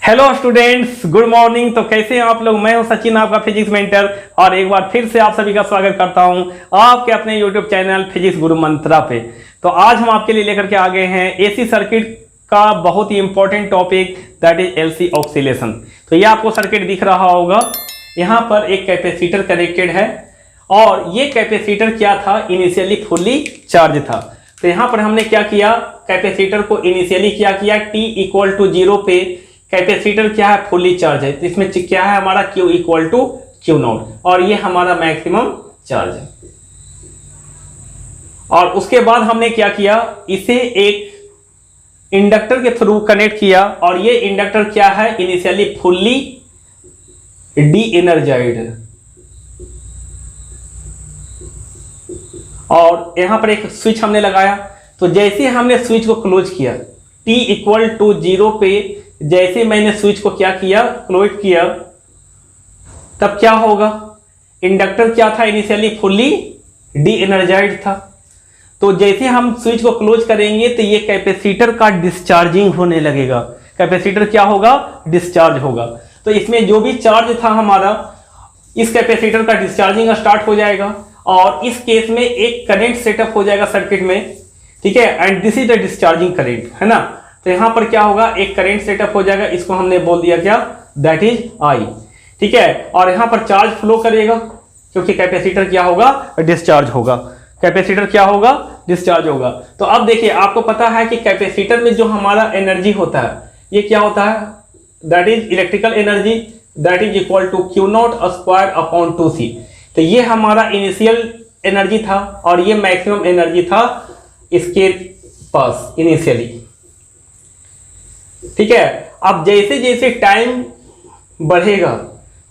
Hello students, good morning. तो कैसे हैं आप लोग? मैं हूं सचिन, आपका फिजिक्स मेंटर, और एक बार फिर से आप सभी का स्वागत करता हूं आपके अपने यूट्यूब चैनल फिजिक्स गुरु मंत्रा पे। तो आज हम आपके लिए लेकर के आ गए हैं एसी सर्किट का बहुत ही important topic, that is LC oscillation. तो ये आपको सर्किट दिख रहा होगा, यहाँ पर एक कैपेसिटर कनेक्टेड है और ये कैपेसिटर क्या था, इनिशियली फुल्ली चार्ज था। तो यहाँ पर हमने क्या किया, कैपेसिटर को इनिशियली क्या किया, t इक्वल टू 0 पे कैपेसिटर क्या है, फुल्ली चार्ज है। तो इसमें क्या है हमारा, Q equal to Q naught, और ये हमारा मैक्सिमम चार्ज है। और उसके बाद हमने क्या किया, इसे एक इंडक्टर के थ्रू कनेक्ट किया, और ये इंडक्टर क्या है, इनिशियली फुल्ली डी एनर्जाइज्ड है। और यहां पर एक स्विच हमने लगाया, तो जैसे हमने स्विच को क्लोज किया, t इक्वल टू 0 पे जैसे मैंने स्विच को क्या किया, क्लोज किया, तब क्या होगा, इंडक्टर क्या था, इनिशियली फुल्ली डी एनर्जाइज्ड था। तो जैसे हम स्विच को क्लोज करेंगे तो ये कैपेसिटर का डिस्चार्जिंग होने लगेगा। कैपेसिटर क्या होगा, डिस्चार्ज होगा। तो इसमें जो भी चार्ज था हमारा, इस कैपेसिटर का डिस्चार्जिंग स्टार्ट हो जाएगा, और इस केस में एक करंट सेटअप हो जाएगा सर्किट में, ठीक है। And this is the discharging current, है ना। तो यहां पर क्या होगा, एक करंट सेटअप हो जाएगा, इसको हमने बोल दिया क्या, दैट इज आई, ठीक है। और यहां पर चार्ज फ्लो करेगा, क्योंकि कैपेसिटर क्या होगा, डिस्चार्ज होगा। कैपेसिटर क्या होगा, डिस्चार्ज होगा। तो अब देखिए, आपको पता है कि कैपेसिटर में जो हमारा एनर्जी होता है, ये क्या होता है, that is electrical energy, that is equal to Q naught square upon 2C। तो ये हमारा इनिशियल एनर्जी था, और ये मैक्सिमम एनर्जी था इसके पास इनिशियली, ठीक है। अब जैसे जैसे टाइम बढ़ेगा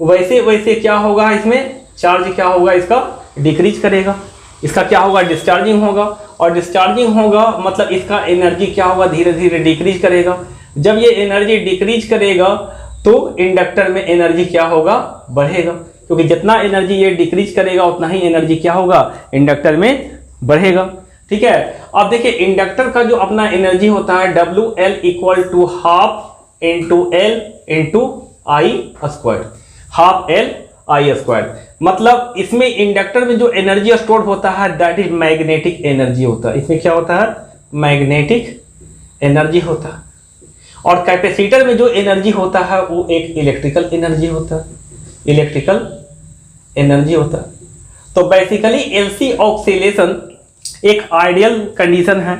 वैसे वैसे क्या होगा, इसमें चार्ज क्या होगा, इसका डिक्रीज करेगा, इसका क्या होगा, डिस्चार्जिंग होगा। और डिस्चार्जिंग होगा मतलब इसका एनर्जी क्या होगा, धीरे धीरे डिक्रीज करेगा। जब ये एनर्जी डिक्रीज करेगा तो इंडक्टर में एनर्जी क्या होगा, बढ़ेगा, क्योंकि जितना एनर्जी ये डिक्रीज करेगा उतना ही एनर्जी क्या होगा, इंडक्टर में बढ़ेगा, ठीक है। अब देखिए, इंडक्टर का जो अपना एनर्जी होता है, WL equal to half into L into I square, half L I square. मतलब इसमें इंडक्टर में जो एनर्जी स्टोर होता है, दैट इज मैग्नेटिक एनर्जी होता है। इसमें क्या होता है, मैग्नेटिक एनर्जी होता है। और कैपेसिटर में जो एनर्जी होता है वो एक इलेक्ट्रिकल एनर्जी होता है, इलेक्ट्रिकल एनर्जी होता है। तो बेसिकली एलसी ऑक्सीलेशन एक आइडियल कंडीशन है।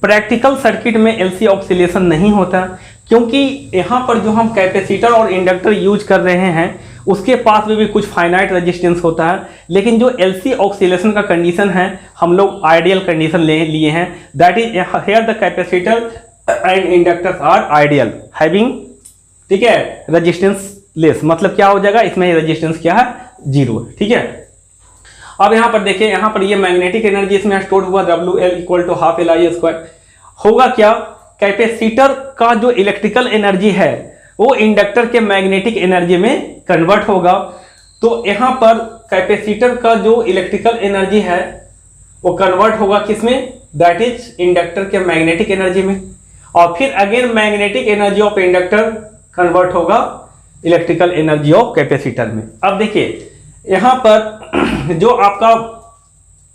प्रैक्टिकल सर्किट में एलसी ऑक्सीलेशन नहीं होता, क्योंकि यहाँ पर जो हम कैपेसिटर और इंडक्टर यूज कर रहे हैं उसके पास में भी कुछ फाइनाइट रेजिस्टेंस होता है। लेकिन जो एलसी ऑक्सीलेशन का कंडीशन है, हम लोग आइडियल कंडीशन ले लिए हैं, that is here the capacitor and inductors are ideal having, ठीक है, रेजिस्टेंस लेस। मतलब क्या हो जाएगा, इसमें रेजिस्टेंस क्या है, 0 है, ठीक है। अब यहाँ पर देखिए, यहाँ पर ये मैग्नेटिक एनर्जी इसमें स्टोर हुआ, WL equal to half L I square. होगा क्या, कैपेसिटर का जो इलेक्ट्रिकल एनर्जी है वो इंडक्टर के मैग्नेटिक एनर्जी में कन्वर्ट होगा। तो यहाँ पर कैपेसिटर का जो इलेक्ट्रिकल एनर्जी है वो कन्वर्ट होगा किसमें, दैट इज इंडक्टर के मैग्नेटिक एनर्जी में। और फिर again magnetic energy of inductor convert होगा इलेक्ट्रिकल एनर्जी ऑफ कैपेसिटर में। अब देखिए, यहाँ पर जो आपका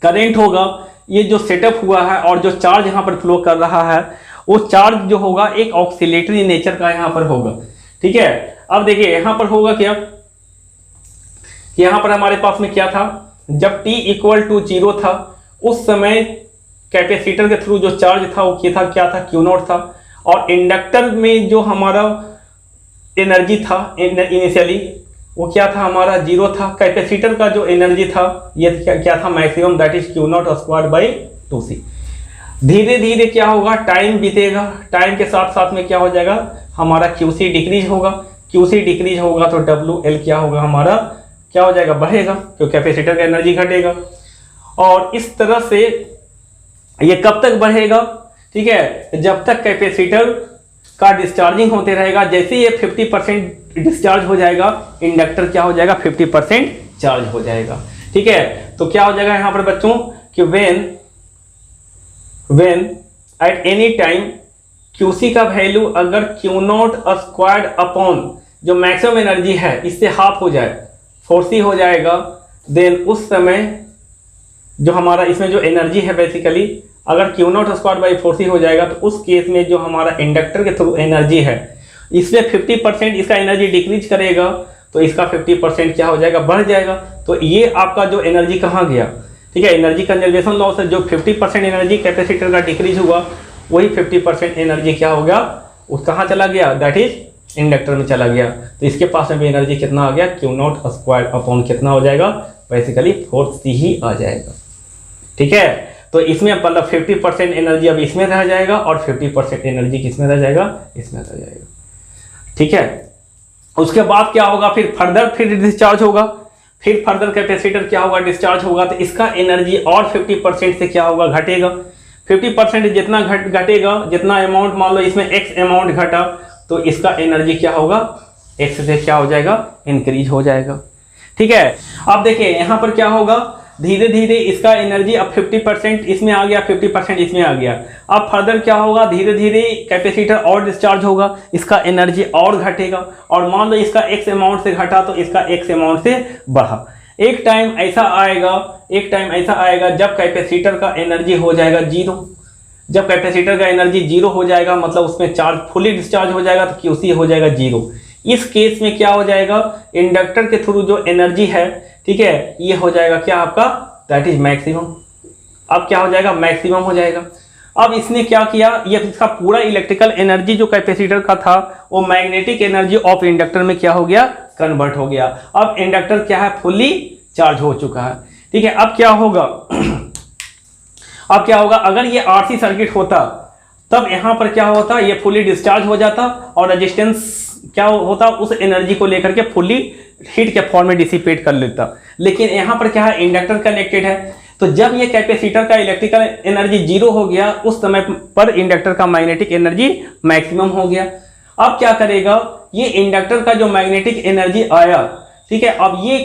करंट होगा, ये जो सेटअप हुआ है और जो चार्ज यहाँ पर फ्लो कर रहा है, वो चार्ज जो होगा एक ऑक्सीलेटरी नेचर का यहाँ पर होगा, ठीक है। अब देखिए, यहाँ पर होगा क्या, यहाँ पर हमारे पास में क्या था, जब t इक्वल टू 0 था उस समय कैपेसिटर के थ्रू जो चार्ज था वो क्या था, Q नॉट था। और इंडक्टर में जो हमारा एनर्जी था इनिशियली वो क्या था, हमारा 0 था। कैपेसिटर का जो एनर्जी था ये क्या था, maximum, that is Q naught square by 2C। धीरे धीरे क्या होगा, टाइम बीतेगा, टाइम के साथ साथ में क्या हो जाएगा, हमारा QC डिक्रीज होगा। QC डिक्रीज होगा तो WL क्या होगा, हमारा क्या हो जाएगा, बढ़ेगा, क्योंकि कैपेसिटर का एनर्जी घटेगा। और इस तरह से ये कब तक बढ़ेगा, ठीक है, जब तक कैपेसिटर का डिस्चार्जिंग होते रहेगा। जैसे ये 50% डिस्चार्ज हो जाएगा, इंडक्टर क्या हो जाएगा, 50% चार्ज हो जाएगा, ठीक है। तो क्या हो जाएगा यहाँ पर बच्चों कि when at any time QC का वैल्यू अगर क्यू नॉट स्क्वायर्ड अपॉन जो मैक्सिमम एनर्जी है इससे हाफ हो जाए, 4c हो जाएगा, देन उस समय जो हमारा इसमें जो एनर्जी है बेसिकली अगर Q naught square by 4c हो जाएगा तो उस केस में जो हमारा इंडक्टर के थ्रू एनर्जी है इसमें 50% इसका एनर्जी डिक्रीज करेगा, तो इसका 50% क्या हो जाएगा, बढ़ जाएगा। तो ये आपका जो एनर्जी कहाँ गया, ठीक है, एनर्जी कंजर्वेशन लॉ से जो 50% एनर्जी कैपेसिटर का डिक्रीज हुआ वही 50% एनर्जी क्या हो गया, उस कहाँ चला गया, दैट इज इंडक्टर में चला गया। तो इसके पास में भी एनर्जी कितना आ गया, क्यू नॉट स्क्वायर अपॉन कितना हो जाएगा, बेसिकली 4c ही आ जाएगा। ठीक है, तो इसमें मतलब 50% एनर्जी अब इसमें रह जाएगा और 50% एनर्जी किसमें रह जाएगा, इसमें रह जाएगा। ठीक है, उसके बाद क्या होगा, फिर डिस्चार्ज होगा, फिर फर्दर कैपेसिटर क्या होगा, डिस्चार्ज होगा, तो इसका एनर्जी और 50% से क्या होगा, घटेगा। 50% जितना घटेगा, जितना अमाउंट मान लो इसमें x अमाउंट घटा तो इसका एनर्जी क्या होगा, x से क्या हो जाएगा, इंक्रीज हो जाएगा। ठीक है, अब देखिए यहाँ पर क्या होगा, धीरे धीरे इसका एनर्जी अब 50% इसमें आ गया, 50% इसमें आ गया। अब फर्दर क्या होगा, धीरे धीरे कैपेसिटर और डिस्चार्ज होगा, इसका एनर्जी और घटेगा, और मान लो इसका x अमाउंट से घटा तो इसका x अमाउंट से बढ़ा। एक टाइम ऐसा आएगा जब कैपेसिटर का एनर्जी हो जाएगा जीरो। जब कैपेसिटर का एनर्जी जीरो हो जाएगा मतलब उसमें चार्ज फुली डिस्चार्ज हो जाएगा तो क्यूसी हो जाएगा जीरो। इस केस में क्या हो जाएगा, इंडक्टर के थ्रू जो एनर्जी है, ठीक है, ये हो जाएगा क्या आपका, दैट इज मैक्सिमम। अब क्या हो जाएगा, मैक्सिमम हो जाएगा। अब इसने क्या किया, ये इसका पूरा इलेक्ट्रिकल एनर्जी जो कैपेसिटर का था वो मैग्नेटिक एनर्जी ऑफ इंडक्टर में क्या हो गया, कन्वर्ट हो गया। अब इंडक्टर क्या है, फुल्ली चार्ज हो चुका है। ठीक है, अब क्या होगा अब क्या होगा, अगर ये आरसी सर्किट होता तब यहां पर क्या होता, ये फुली डिस्चार्ज हो जाता और रेजिस्टेंस क्या होता, उस एनर्जी को लेकर के फुली हीट के फॉर्म में डिसिपेट कर लेता। लेकिन यहाँ पर क्या है, इंडक्टर कनेक्टेड है, तो जब ये कैपेसिटर का इलेक्ट्रिकल एनर्जी जीरो हो गया उस समय पर इंडक्टर का मैग्नेटिक एनर्जी मैक्सिमम हो गया। अब क्या करेगा, ये इंडक्टर का जो मैग्नेटिक एनर्जी आया, ठीक है, अब ये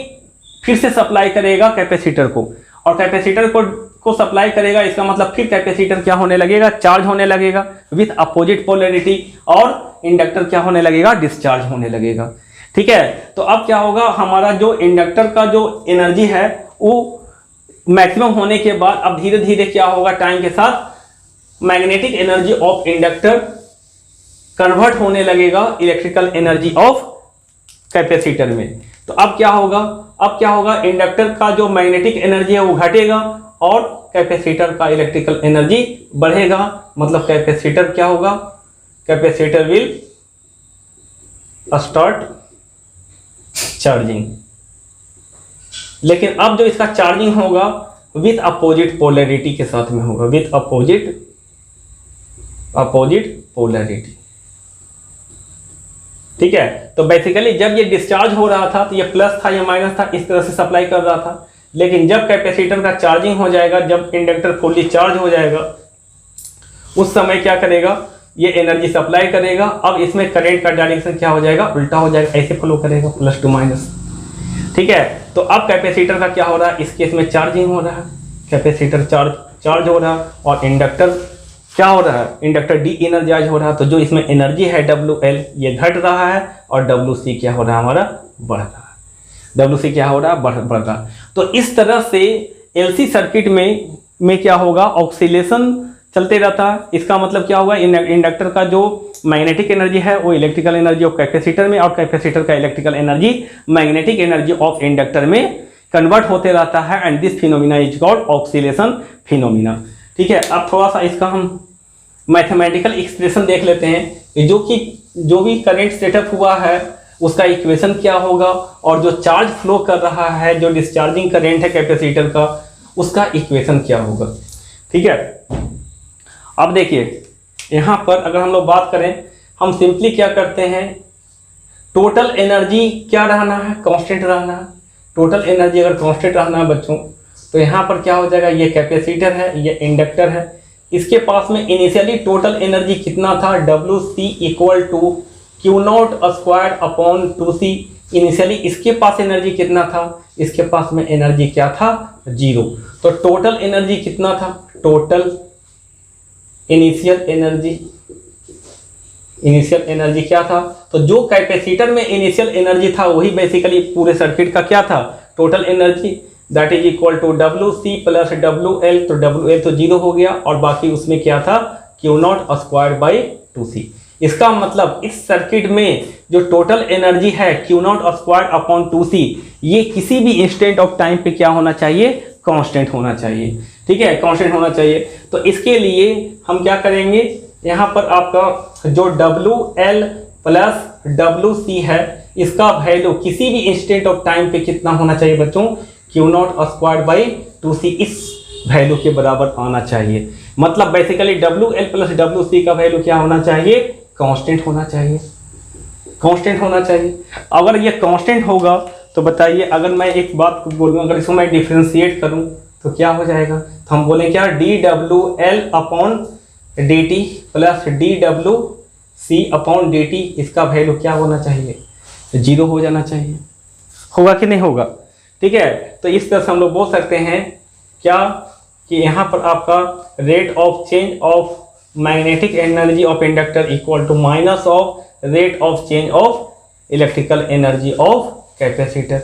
फिर से सप्लाई करेगा कैपेसिटर को, और कैपेसिटर को सप्लाई करेगा, इसका मतलब फिर कैपेसिटर क्या होने लगेगा, चार्ज होने लगेगा विथ अपोजिट पोलैरिटी, और इंडक्टर क्या होने लगेगा, डिस्चार्ज होने लगेगा। ठीक है, तो अब क्या होगा, हमारा जो इंडक्टर का जो एनर्जी है वो मैक्सिमम होने के बाद अब धीरे धीरे क्या होगा, टाइम के साथ magnetic energy of inductor convert होने लगेगा इलेक्ट्रिकल एनर्जी ऑफ कैपेसिटर में। तो अब क्या होगा, इंडक्टर का जो मैग्नेटिक एनर्जी है वो घटेगा और कैपेसिटर का इलेक्ट्रिकल एनर्जी बढ़ेगा। मतलब कैपेसिटर क्या होगा, कैपेसिटर विल स्टार्ट चार्जिंग। लेकिन अब जो इसका चार्जिंग होगा विथ अपोजिट पोलैरिटी के साथ में होगा, विथ अपोजिट पोलैरिटी। ठीक है, तो बेसिकली जब ये डिस्चार्ज हो रहा था तो ये प्लस था, ये माइनस था, इस तरह से सप्लाई कर रहा था। लेकिन जब कैपेसिटर का चार्जिंग हो जाएगा, जब इंडक्टर फुल्ली चार्ज हो जाएगा, उस समय क्या करेगा, ये एनर्जी सप्लाई करेगा। अब इसमें करंट का डायरेक्शन क्या हो जाएगा, उल्टा हो जाएगा, ऐसे फ्लो करेगा, प्लस टू माइनस। ठीक है, तो अब कैपेसिटर का क्या हो रहा है, इस केस में चार्जिंग हो रहा है, कैपेसिटर चार्ज हो रहा है, और इंडक्टर क्या हो रहा है, इंडक्टर डी एनर्जाइज हो रहा है। तो जो इसमें एनर्जी है WL ये घट रहा है, और WC क्या हो रहा है, हमारा बढ़ रहा है। WC क्या हो रहा है, बढ़ रहा है। तो इस तरह से LC सर्किट में क्या होगा, ऑक्सीलेशन चलते रहता है। इसका मतलब क्या होगा, इंडक्टर का जो मैग्नेटिक एनर्जी है वो इलेक्ट्रिकल एनर्जी ऑफ कैपेसिटर में, और कैपेसिटर का electrical energy magnetic energy of inductor में कन्वर्ट होते रहता है। And this phenomena is called oscillation phenomena. ठीक है, अब थोड़ा सा इसका हम मैथमेटिकल एक्सप्रेशन देख लेते हैं, जो भी करंट सेटअप हुआ है उसका इक्वेशन क्या होगा, और जो चार्ज फ्लो कर रहा है, जो डिस्चार्जिंग करंट है कैपेसिटर का, उसका इक्वेशन क्या होगा। ठीक है, अब देखिए यहाँ पर अगर हम लोग बात करें, हम सिंपली क्या करते हैं, टोटल एनर्जी क्या रहना है, कांस्टेंट रहना है। टोटल एनर्जी अगर कांस्टेंट रहना है बच्चों, तो यहाँ पर क्या हो जाएगा, ये कैपेसिटर है, ये इंडक्टर है, इसके पास में इनिशियली टोटल एनर्जी कितना था, WC equal to Q naught square upon 2C। Initially इसके पास एनर्जी कितना था, इसके पास में एनर्जी क्या था, 0। तो टोटल एनर्जी कितना था, total initial energy initial energy क्या था, तो जो कैपेसिटर में इनिशियल एनर्जी था वही बेसिकली पूरे सर्किट का क्या था, total energy, that is equal to W C plus W L. तो डब्ल्यू एल तो जीरो हो गया और बाकी उसमें क्या था, Q naught square by two C. इसका मतलब इस सर्किट में जो टोटल एनर्जी है Q naught square upon two C, ये किसी भी इंस्टेंट ऑफ टाइम पे क्या होना चाहिए, कांस्टेंट होना चाहिए। ठीक है, कांस्टेंट होना चाहिए। तो इसके लिए हम क्या करेंगे, यहाँ पर आपका जो W L plus W C है इसका वैल्यू किसी भी इंस्टेंट ऑफ टाइम पे कितना होना चाहिए बच्चों, Q naught square by two C, इस वैल्यू के बराबर आना चाहिए। मतलब basically W L plus W C का वैल्यू क्या होना चाहिए, कांस्टेंट होना चाहिए, कांस्टेंट होना चाहिए। अगर ये कांस्टेंट होगा तो बताइए, अगर मैं एक बात बोलूँ, अगर इसको मैं डिफ्रेंशिएट करूँ तो क्या हो जाएगा, तो हम बोलें क्या, D W L upon D T plus D W C upon D T, इसका वैल्यू क्या होना चाहिए, जीरो हो जाना चाहिए। होगा कि नहीं होगा? ठीक है, तो इस तरह से हम लोग बोल सकते हैं क्या, कि यहाँ पर आपका rate of change of magnetic energy of inductor equal to minus of rate of change of electrical energy of capacitor,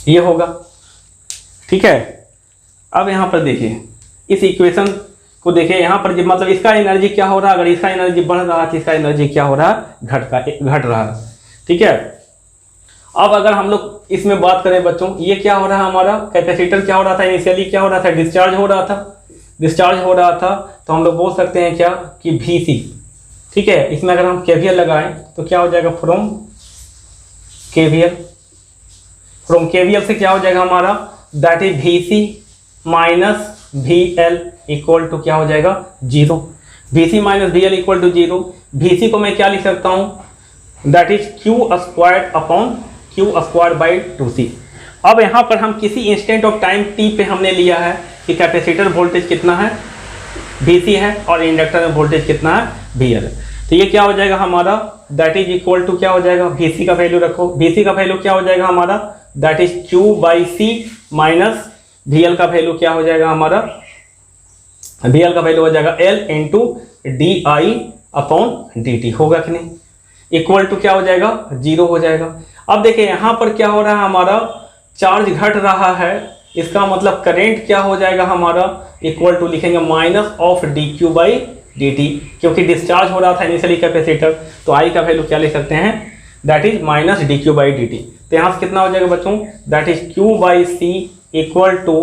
ये होगा। ठीक है, अब यहाँ पर देखिए इस इक्वेशन को देखिए, यहाँ पर मतलब इसका एनर्जी क्या हो रहा है, अगर इसका एनर्जी बढ़ रहा है तो इसका एनर्जी क्या हो रहा है, घट रहा है। ठीक है, अब अगर हम लोग इसमें बात करें बच्चों, ये क्या हो रहा है, हमारा कैपेसिटर क्या हो रहा था, इनिशियली क्या हो रहा था, डिस्चार्ज हो रहा था, तो हम लोग बोल सकते हैं क्या, कि वी सी। ठीक है, इसमें अगर हम केवीएल लगाएं तो क्या हो जाएगा, फ्रॉम केवीएल से क्या हो जाएगा हमारा, that is V C minus V L equal to क्या हो जाएगा, zero. V C minus V L equal to zero. V C को मैं क्या लिख सकता हूँ, that is Q square upon Q square by two C. अब यहाँ पर हम किसी इंस्टेंट ऑफ टाइम टी पे हमने लिया है कि कैपेसिटर वोल्टेज कितना है, वी सी है, और इंडक्टर में वोल्टेज कितना है, वी एल। तो ये क्या हो जाएगा हमारा, दैट इज इक्वल टू क्या हो जाएगा, वी सी का वैल्यू रखो, वी सी का वैल्यू क्या हो जाएगा हमारा, that is Q by C minus V L का वैल्यू क्या हो जाएगा हमारा, वी एल का वैल्यू हो जाएगा L into D I upon D T, होगा कि नहीं, इक्वल टू क्या हो जाएगा, जीरो हो जाएगा। अब देखिए यहाँ पर क्या हो रहा है, हमारा चार्ज घट रहा है, इसका मतलब करंट क्या हो जाएगा हमारा, इक्वल टू लिखेंगे minus of D Q by D T, क्योंकि डिस्चार्ज हो रहा था इनिशियली कैपेसिटर, तो आई का वैल्यू क्या लिख सकते हैं, that is minus D Q by D T. तो यहाँ से कितना हो जाएगा बच्चों, that is Q by C equal to,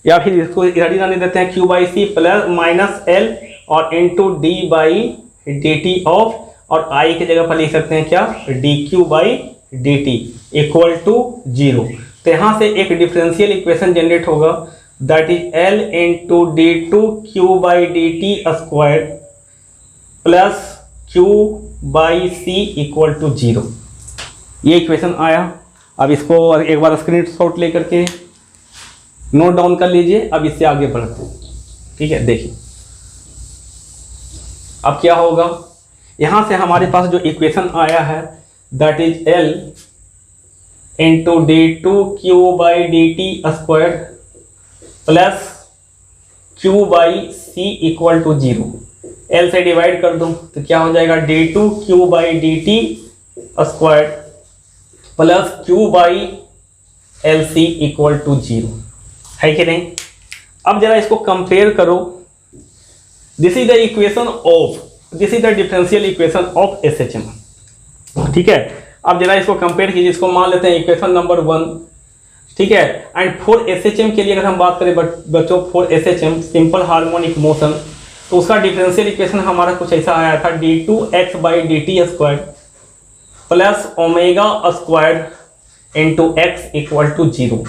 या फिर इसको इधर ही जाने देते हैं, Q by C plus minus L और into D by D T of, और आई की जगह पर लिख सकते हैं क्या, D Q by D T equal to zero. तो यहाँ से एक डिफरेंशियल इक्वेशन जनरेट होगा, that is L into D two Q by D T square plus Q by C equal to zero. ये इक्वेशन आया। अब इसको एक बार स्क्रीनशॉट लेकर के नोट डाउन कर लीजिए। अब इससे आगे बढ़ते हैं। ठीक है, देखिए अब क्या होगा, यहां से हमारे पास जो इक्वेशन आया है that is L into D two Q by D T square plus Q by C equal to zero. L से डिवाइड कर दूं तो क्या हो जाएगा, D two Q by D T square plus Q by L C equal to zero, है कि नहीं। अब जरा इसको कंपेयर करो, this is the equation of, this is the differential equation of SHM. ठीक है, अब जरा इसको कंपेयर कीजिए, इसको मान लेते हैं इक्वेशन नंबर 1। ठीक है, एंड फॉर एसएचएम के लिए अगर हम बात करें बच्चों, for SHM simple harmonic motion, तो उसका डिफरेंशियल इक्वेशन हमारा कुछ ऐसा आया था, d two x by D T square plus omega square into x equal to zero.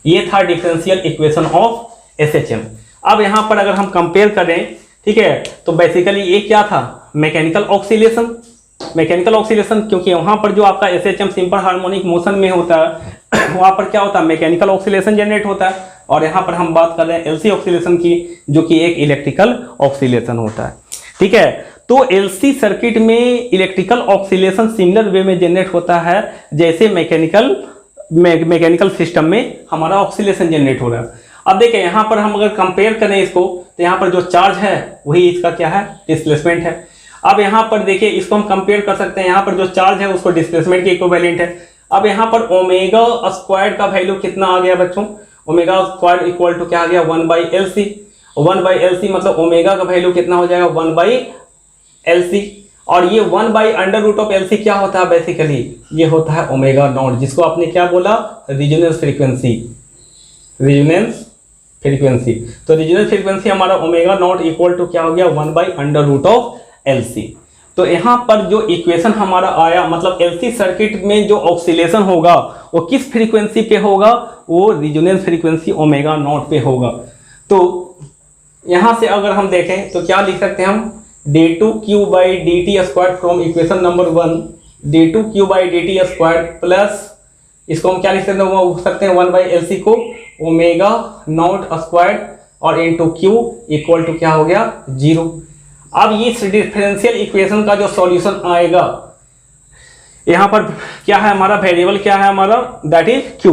ये था डिफरेंशियल इक्वेशन ऑफ एसएचएम। अब यहाँ पर अगर हम कंपेयर करें, ठीक है, तो बेसिकली ये क्या था, मैकेनिकल ऑक्सीलेशन। मैकेनिकल ऑक्सीलेशन क्योंकि वहाँ पर जो आपका एसएचएम सिंपल हार्मोनिक मोशन में होता है, वहाँ पर क्या होता है, मैकेनिकल ऑक्सीलेशन जनरेट होता है। और यहाँ पर हम बात कर रहे हैं एलसी ऑक्सीलेशन की, जो कि एक इलेक्ट्रिकल ऑक्सीलेशन होता है। ठीक है, तो एलसी सर्किट में इलेक्ट्रिकल ऑक्सीलेशन सिमिलर वे में जनरेट होता है जैसे मैकेनिकल सिस्टम में हमारा ऑक्सीलेशन जनरेट हो रहा है। अब देखें यहाँ पर हम अगर कंपेयर करें इसको, तो यहाँ पर जो चार्ज है वही इसका क्या है, डिस्प्लेसमेंट है। अब यहाँ पर देखिए इसको हम कंपेयर कर सकते हैं, यहाँ पर जो चार्ज है उसको डिस्प्लेसमेंट के इक्विवेलेंट है। अब यहाँ पर ओमेगा स्क्वायर का वैल्यू कितना आ गया बच्चों, ओमेगा स्क्वायर इक्वल टू क्या आ गया, 1/LC। 1/LC मतलब ओमेगा का वैल्यू कितना हो जाएगा, 1/LC। और ये 1/√LC क्या होता है, बेसिकली ये होता है ओमेगा नॉट, जिसको आपने क्या बोला, रिजोनेंस फ्रीक्वेंसी। रिजोनेंस फ्रीक्वेंसी, तो रिजोनेंस फ्रीक्वेंसी हमारा ओमेगा नॉट इक्वल टू क्या हो गया, 1/√LC। तो यहाँ पर जो इक्वेशन हमारा आया, मतलब LC सर्किट में जो ऑक्सीलेशन होगा वो किस फ्रीक्वेंसी पे होगा, वो रिजोनेंस फ्रीक्वेंसी ओमेगा नॉट पे होगा। तो यहाँ से अगर हम देखें तो क्या लिख सकते हैं हम, d2q/dt square from equation number 1, d2q/dt square plus इसको हम क्या लिख सकते हैं 1/LC को ओमेगा नॉट स्क्वायर और इनटू q इक्वल टू क्या हो गया, 0। अब ये डिफरेंशियल इक्वेशन का जो सॉल्यूशन आएगा, यहाँ पर क्या है हमारा वेरिएबल, क्या है हमारा, दैट इज q,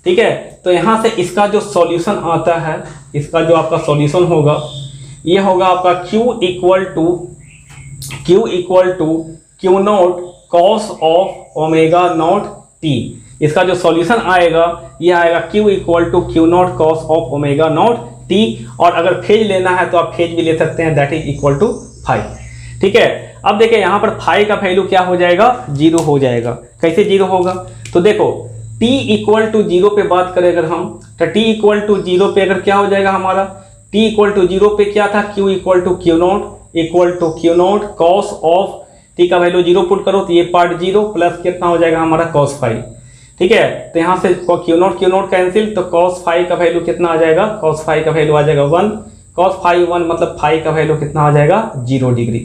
ठीक है। तो यहाँ से इसका जो सॉल्यूशन आता है, इसका जो आपका सॉल्यूशन होगा ये होगा आपका q equal to q naught cos of omega naught t। इसका जो सॉल्यूशन आएगा ये आएगा q equal to q naught cos of omega naught t। और अगर फेज लेना है तो आप फेज भी ले सकते हैं, दैट इज इक्वल टू 5, ठीक है। अब देखिए यहाँ पर 5 का वैल्यू क्या हो जाएगा, 0 हो जाएगा। कैसे 0 होगा, तो देखो t इक्वल टू 0 पे बात करें अगर हम, तो t इक्वल टू 0 पे अगर क्या हो जाएगा हमारा, t इक्वल टू 0 पे क्या था, q equal to q naught cos of t का वैल्यू 0 पुट करो तो ये पार्ट 0 प्लस कितना हो जाएगा हमारा cos 5, ठीक है। तो यहाँ से q नॉट कैंसिल, तो cos 5 का वैल्यू कितना आ जाएगा, cos 5 का वैल्यू आ जाएगा 1, cos 5 1 मतलब 5 का वैल्यू कितना आ जाएगा, 0 डिग्री।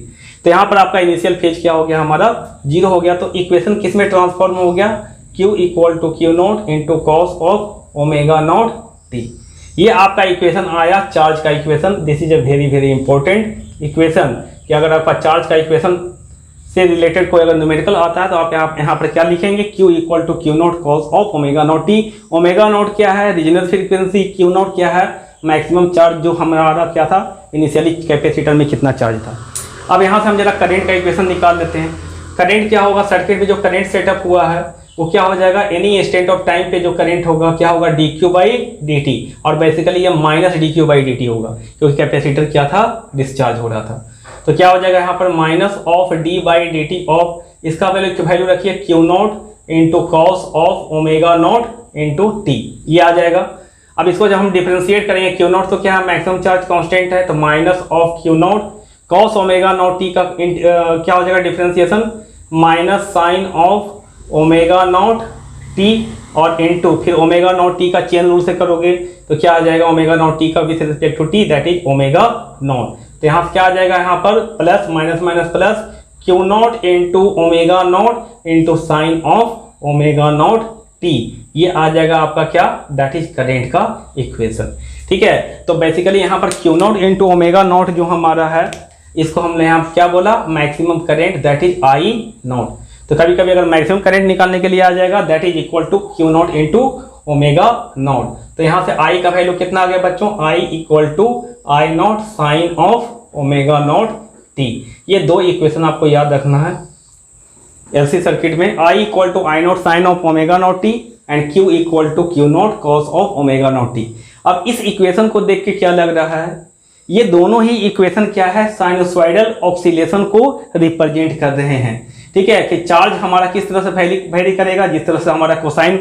तो यहाँ पर आपका इनिशियल फेज क्या हो गया हमारा, 0 हो गया। तो इक्वेशन किस में ट्रांसफॉर्म हो गया, q equal to q naught into cos of omega naught t। ये आपका इक्वेशन आया चार्ज का equation. This is a very very important equation, कि अगर आपका चार्ज का इक्वेशन से रिलेटेड कोई अगर न्यूमेरिकल आता है तो आप यहाँ पर क्या लिखेंगे, q equal to q naught cos of omega naught t। Omega naught क्या है, रिजोनेंस फ्रीक्वेंसी, q नॉट क्या है, मैक्सिमम चार्ज जो हमारा क्या था, इनिशियली कैपेसिटर में कितना चार्ज था। अब यहाँ से हम जरा करंट का इक्वेशन निकाल लेते हैं। करंट क्या होगा, सर्किट में जो करंट सेटअप हुआ है वो क्या हो जाएगा, एनी इंस्टेंट ऑफ टाइम पे जो करंट होगा क्या होगा, dq/dt। और बेसिकली ये माइनस dq/dt होगा, क्योंकि कैपेसिटर क्या था, डिस्चार्ज हो रहा था। तो क्या हो जाएगा यहाँ पर माइनस ऑफ d/dt ऑफ, इसका वैल्यू रखिए q naught into cos of omega naught into t, ये आ जाएगा। अब इसको जब हम डिफ्रेंशिएट करेंगे, q नॉट तो क्या है, मैक्सिमम चार्ज कांस्टेंट है, तो minus of q naught cos omega naught t का क्या हो जाएगा differentiation, minus sine of omega naught t और इंटू फिर ओमेगा नॉट t का चेन रूल से करोगे तो क्या आ जाएगा, ओमेगा नॉट t का with respect to t, that is omega naught. तो यहाँ से क्या आ जाएगा, यहाँ पर plus minus minus plus q naught into omega naught into sine of omega naught t, ये आ जाएगा आपका क्या, दैट इज करेंट का इक्वेशन, ठीक है। तो बेसिकली यहाँ पर q naught into omega not जो हमारा है, इसको हमने यहाँ क्या बोला, maximum current, that is I not. तो कभी कभी अगर मैक्सिमम करंट निकालने के लिए आ जाएगा, that is equal to q naught into omega naught. तो यहाँ से I का वैल्यू कितना आ गया बच्चों, I equal to I naught sine of omega naught t। ये दो इक्वेशन आपको याद रखना है LC सर्किट में, I equal to I naught sine of omega naught t and q equal to q naught cos of omega naught t। अब इस equation को देख के क्या लग रहा है, ये दोनों ही इक्वेशन क्या है, साइनोसॉइडल ऑक्सीलेशन को रिप्रेजेंट कर रहे हैं, ठीक है। कि चार्ज हमारा किस तरह से वेरी करेगा, जिस तरह से हमारा कोसाइन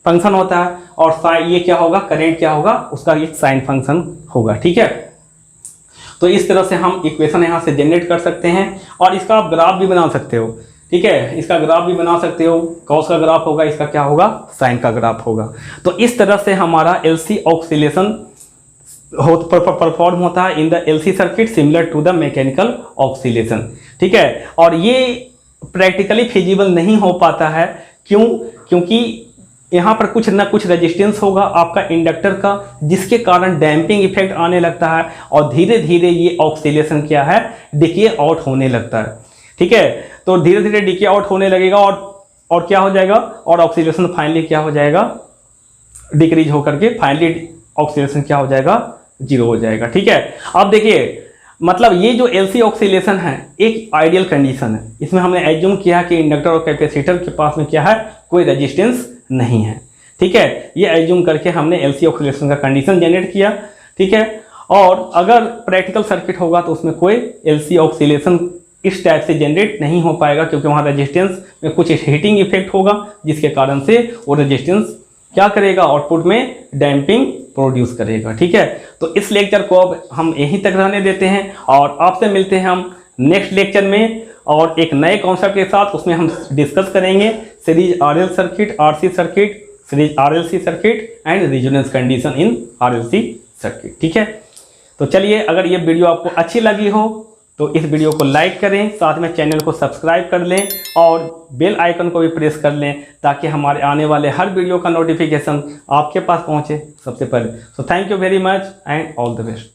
फंक्शन होता है, और ये क्या होगा, करंट क्या होगा, उसका एक साइन फंक्शन होगा, ठीक है। तो इस तरह से हम इक्वेशन यहाँ से जनरेट कर सकते हैं, और इसका आप ग्राफ भी बना सकते हो, ठीक है। इसका ग्राफ भी बना सकते हो, कॉस का ग्राफ होगा, इसका क्या होगा, साइन का ग्राफ होगा। तो इस तरह से हमारा LC ऑक्सीलेशन परफॉर्म होता है in the LC circuit similar to the mechanical oscillation, ठीक है। और ये प्रैक्टिकली फिजिबल नहीं हो पाता है, क्यों, क्योंकि यहाँ पर कुछ ना कुछ रेजिस्टेंस होगा आपका इंडक्टर का, जिसके कारण डैम्पिंग इफेक्ट आने लगता है, और धीरे धीरे ये ऑक्सीलेशन क्या है, डिके आउट होने लगता है, ठीक है। तो धीरे धीरे डिके आउट होने लगेगा, और क्या हो जाएगा, और ऑक्सीलेशन फाइनली क्या हो जाएगा, डिक्रीज होकर के फाइनली ऑक्सीडेशन क्या हो जाएगा, 0 हो जाएगा। ठीक है, अब देखिए मतलब ये जो LC ऑक्सीलेशन है एक आइडियल कंडीशन है। इसमें हमने एज्यूम किया कि इंडक्टर और कैपेसिटर के पास में क्या है, कोई रेजिस्टेंस नहीं है। ठीक है, ये एज्यूम करके हमने LC ऑक्सीलेशन का कंडीशन जनरेट किया। ठीक है, और अगर प्रैक्टिकल सर्किट होगा तो उसमें कोई LC ऑक्सीलेशन इस टाइप से जनरेट नहीं हो पाएगा, क्योंकि वहाँ रेजिस्टेंस में कुछ हीटिंग इफेक्ट होगा, जिसके कारण से वो रेजिस्टेंस क्या करेगा, आउटपुट में डैम्पिंग प्रोड्यूस करेगा। ठीक है, तो इस लेक्चर को अब हम यहीं तक रहने देते हैं और आपसे मिलते हैं हम नेक्स्ट लेक्चर में और एक नए कॉन्सेप्ट के साथ। उसमें हम डिस्कस करेंगे series RL circuit, RC circuit, series RLC circuit and resonance condition in RLC circuit. ठीक है, तो चलिए, अगर ये वीडियो आपको अच्छी लगी हो तो इस वीडियो को लाइक करें, साथ में चैनल को सब्सक्राइब कर लें और बेल आइकन को भी प्रेस कर लें, ताकि हमारे आने वाले हर वीडियो का नोटिफिकेशन आपके पास पहुंचे सबसे पहले। So thank you very much and all the best.